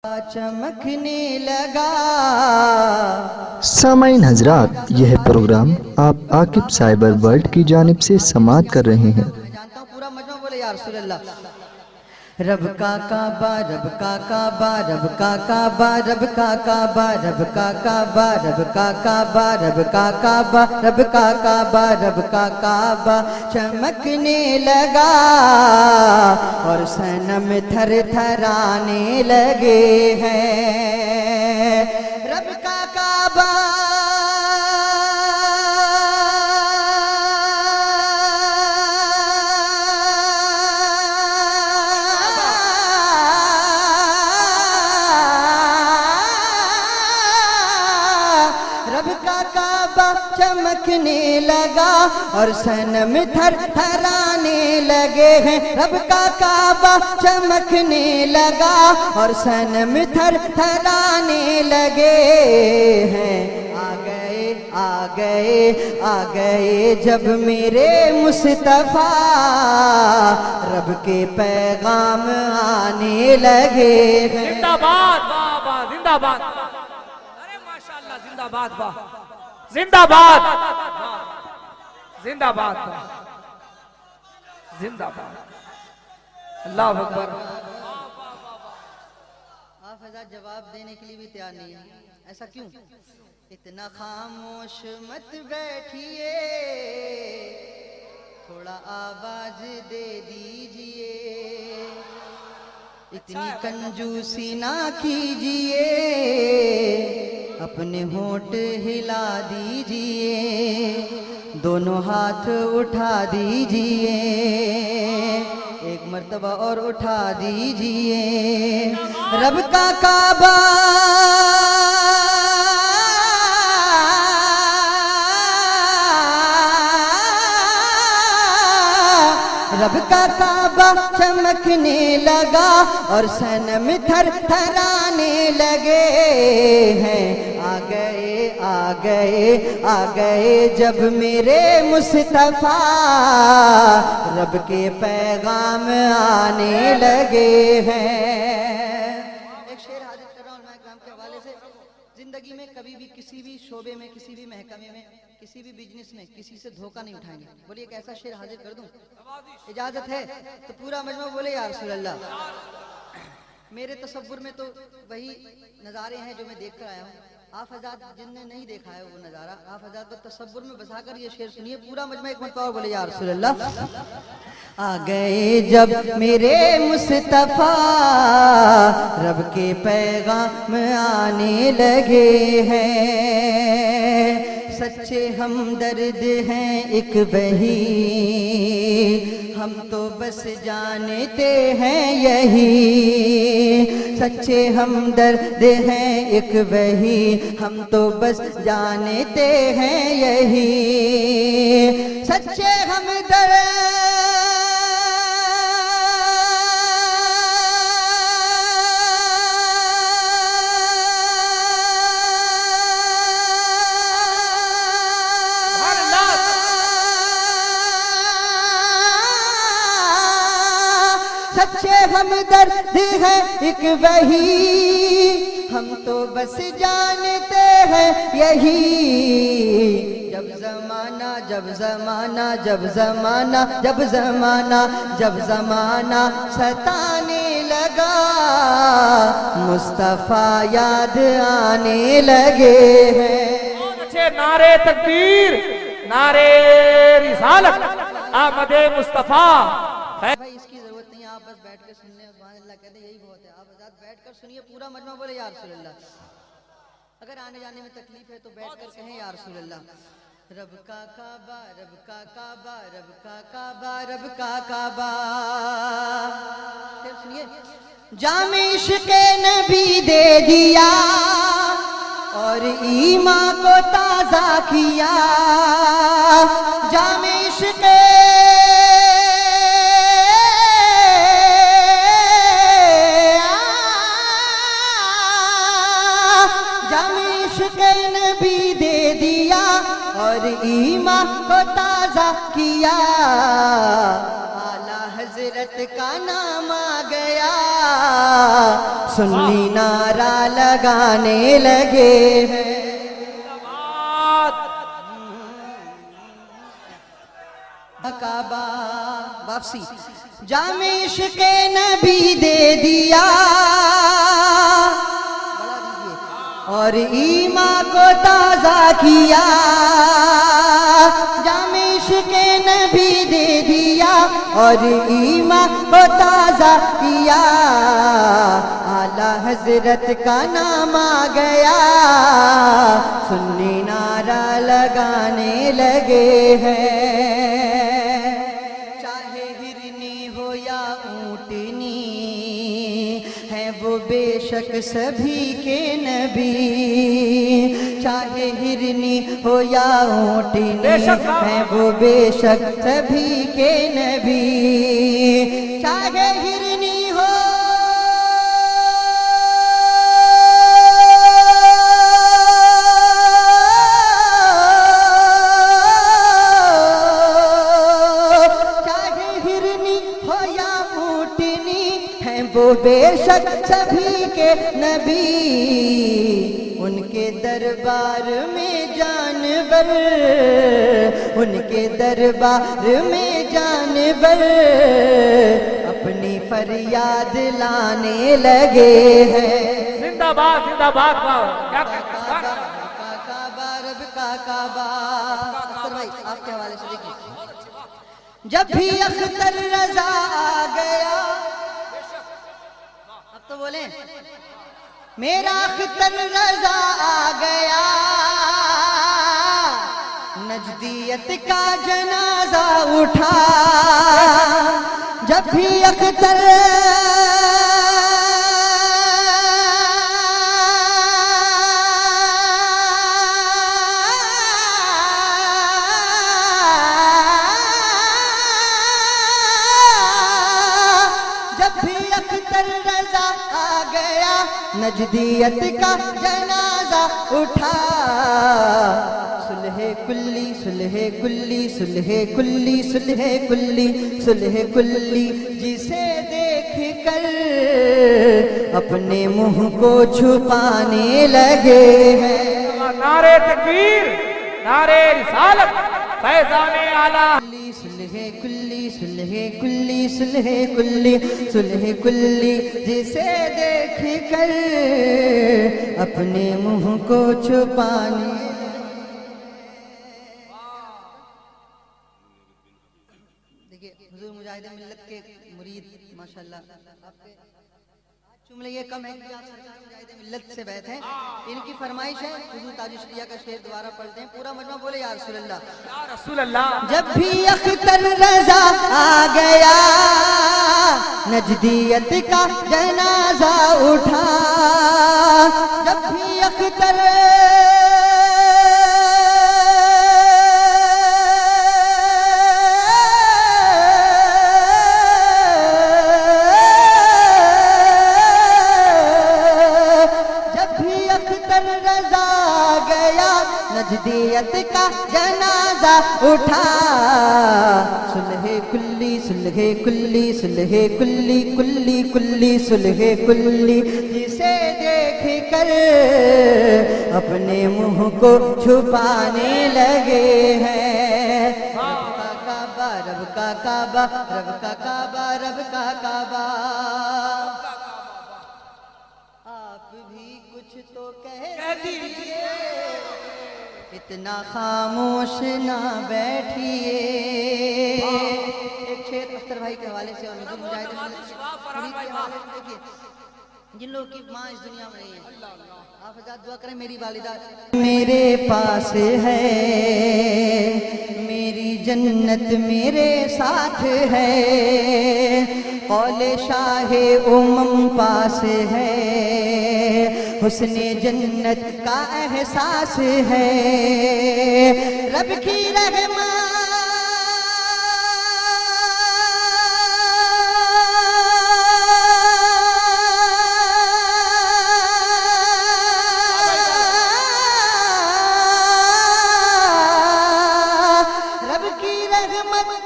चमकने लगा। सामाईन हजरात, यह प्रोग्राम आप आकिब साइबर वर्ल्ड की जानिब से समाअत कर रहे हैं। मैं जानता हूँ पूरा मजमा बोले या रसूल अल्लाह। रब का काबा, रब का काबा, रब का काबा, रब का काबा, रब का काबा, रब का काबा, रब का काबा, रब का काबा, रब का काबा चमकने लगा और सनम थर थराने लगे हैं। रब का काबा चमकने लगा और सनम थर थराने लगे हैं। रब का काबा चमकने लगा और सनम थर थराने लगे हैं। आ गए आ गए आ गए जब मेरे मुस्तफा रब के पैगाम आने लगे हैं। जिंदाबाद, वाह वाह, जिंदाबाद, अरे माशाअल्लाह, जिंदाबाद, वाह, जिंदाबाद, जिंदाबाद, जिंदाबाद, अल्लाह अकबर। आप हज़रत जवाब देने के लिए भी तैयार नहीं है, ऐसा क्यों? इतना खामोश मत बैठिए, थोड़ा आवाज दे दीजिए। इतनी कंजूसी ना कीजिए, अपने होंठ हिला दीजिए, दोनों हाथ उठा दीजिए, एक मर्तबा और उठा दीजिए। रब का काबा रब का काबा चमकने लगा और सनम थर थराने लगे हैं। आ गए जब मेरे मुस्तफा रब के पैगाम आने लगे हैं। एक शेर हाजिर कर रहा हूँ मैं काम के हवाले से। जिंदगी में कभी भी किसी भी शोबे में, किसी भी महकमे में, किसी भी बिजनेस में किसी से धोखा नहीं उठाएंगे। बोलिए एक ऐसा शेर हाजिर कर दूं, इजाजत है तो पूरा मजमा बोले या रसूल अल्लाह। मेरे तसव्वुर में तो वही नज़ारे हैं जो मैं देख कर आया हूँ। आप हज़रात जिनने नहीं देखा है वो नज़ारा, आप हज़रात को तसव्वुर में बसा कर ये शेर सुनिए पूरा मजमा एक मरतबा बोले या रसूल अल्लाह। आ गए जब मेरे मुस्तफा रब के पैगाम आने लगे हैं। सच्चे हमदर्द हैं एक वही, हम तो बस जानते हैं यही। सच्चे हमदर्द हैं एक वही, हम तो बस जानते हैं यही। सच्चे हमदर्द सच्चे हमदर्द है एक वही, हम तो बस जानते हैं यही। जब जमाना जब जमाना जब जमाना जब जमाना जब जमाना सताने लगा, मुस्तफा याद आने लगे हैं। बहुत अच्छे नारे तकबीर, नारे रिसालत, आमदे मुस्तफा है। भाई इसकी जरूरत नहीं है, आप बस बैठ कर सुनने अल्लाह कहते यही बहुत है। आप आजाद बैठ कर सुनिए पूरा मजमा बोले या रसूल अल्लाह। अगर आने जाने में तकलीफ है तो बैठ कर कहें या रसूल अल्लाह। रब का काबा, रब का काबा, रब का काबा, रब का काबा। फिर सुनिए, जामे इश्क़ नबी दे दिया और ईमान को ताज़ा किया। जामे इश्क़ नबी दे दिया और ईमान को ताज़ा किया। आला हजरत का नाम आ गया, सुन्नी नारा लगाने लगे हैं। काबा वापसी जामे इश्क़ नबी दे दिया और ईमान को ताज़ा किया। जामे इश्क़ नबी दे दिया और ईमान को ताज़ा किया। आला हज़रत का नाम आ गया, सुन्नी नारा लगाने लगे हैं। चाहे हिरनी हो या ऊँटनी, हैं वो बेशक सभी के नबी। चाहे हिरनी हो या ऊँटनी, हैं वो बेशक सभी के नबी। चाहे हिरनी हो वो बेशक सभी के नबी। उनके दरबार में जानवर, उनके दरबार में जानवर अपनी फरियाद लाने लगे हैं। जिंदाबाद जिंदाबाद क्या काबा रब का काबा। अख्तर भाई आपके हवाले से देखिए, जब भी अख्तर रजा आ गया, तो बोले मेरा अख्तर रजा आ गया, नजदियत का जनाजा उठा। जब भी अख्तर नजदियत का जनाजा उठा। सुलहे कुल्ली सुलहे कुल्ली सुलहे कुल्ली सुलहे कुल्ली सुलहे कुल्ली, जिसे देख कर अपने मुंह को छुपाने लगे हैं। नारे तकबीर, नारे रिसालत, फैज़ाने आला। सुलहे कुल्ली सुलहे कुल्ली सुलहे कुल्ली सुलहे कुल्ली, जिसे देख कर अपने मुंह को छुपाने। देखिए हुजूर मुजाहिद मिल्लत के मुरीद माशाल्लाह आपके चुम लिए कम है कि आप सरकार मुजाहिद मिल्लत से बैठे हैं। इनकी फरमाइश है हुजूर ताजुश्रिया का शेर दोबारा पढ़ते हैं, पूरा मजमा बोले या रसूल अल्लाह या रसूल अल्लाह। जब भी अख्तर रजा आ गया, नजदियत का जनाजा उठा। जब भी अख्तर नजदियत का जनाजा उठा। सुलहे कुल्ली सुलहे कुल्ली सुलहे कुल्ली कुल्ली कुल्ली सुलहे कुल्ली, जिसे देख कर अपने मुंह को छुपाने लगे हैं। रब का काबा रब का काबा रब का काबा। आप भी कुछ तो कह दीजिए, इतना खामोश ना बैठिए। एक शेर अख्तर भाई के हवाले से और हुजूर मुजाहिद के हवाले से देखिए, जिन लोगों की माँ इस दुनिया में नहीं है, आप हज़ार दुआ करें मेरी वालिदा मेरे पास है, मेरी जन्नत मेरे साथ है, कौले शाहे उमम पास है, हुस्ने जन्नत का एहसास है, रब की रहमत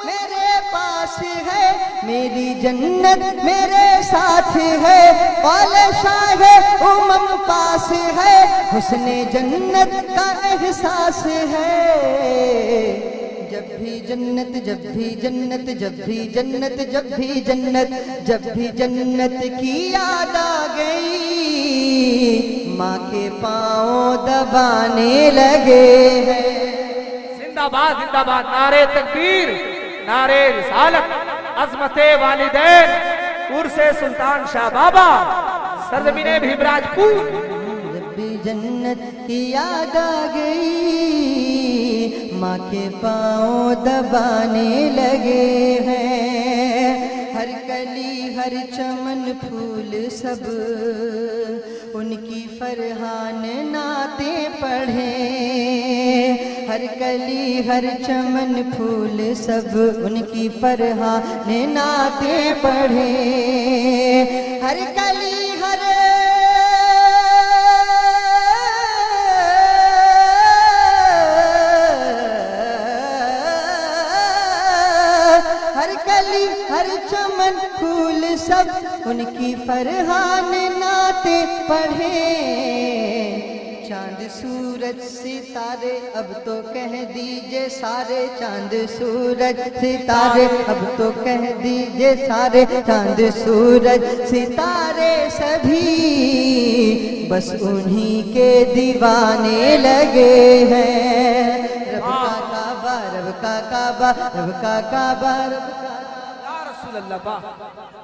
मेरे पास है, मेरी जन्नत मेरे साथ है, कौले शाह उमम पास है, हुस्ने जन्नत का एहसास है। जब भी जन्नत, जब भी जन्नत, जब भी जन्नत, जब भी जन्नत, जब भी जन्नत की याद आ गई, माँ के पाँव दबाने लगे हैं। जिंदाबाद जिंदाबाद, नारे तकबीर, नारे रिसालत, अजमते वालिदैन, उर्से सुल्तान शाह बाबा, सरजमीने भीमराजपुर। जब भी जन्नत की याद आ गई, माँ के पाँव दबाने लगे हैं। हर कली हर चमन फूल सब उनकी फरहान नाते पढ़े, हर कली हर चमन फूल सब उनकी फरहान नाते पढ़े, हर कली हर कली हर चमन फूल सब उनकी फरहान नाते पढ़े। चांद सूरज सितारे अब तो कह दीजिए सारे, चांद सूरज सितारे अब तो कह दीजिए सारे, चांद सूरज सितारे सभी बस उन्हीं के दीवाने लगे हैं। रब का काबा, रब का काबा, रब का काबा, रब का या रसूल अल्लाह।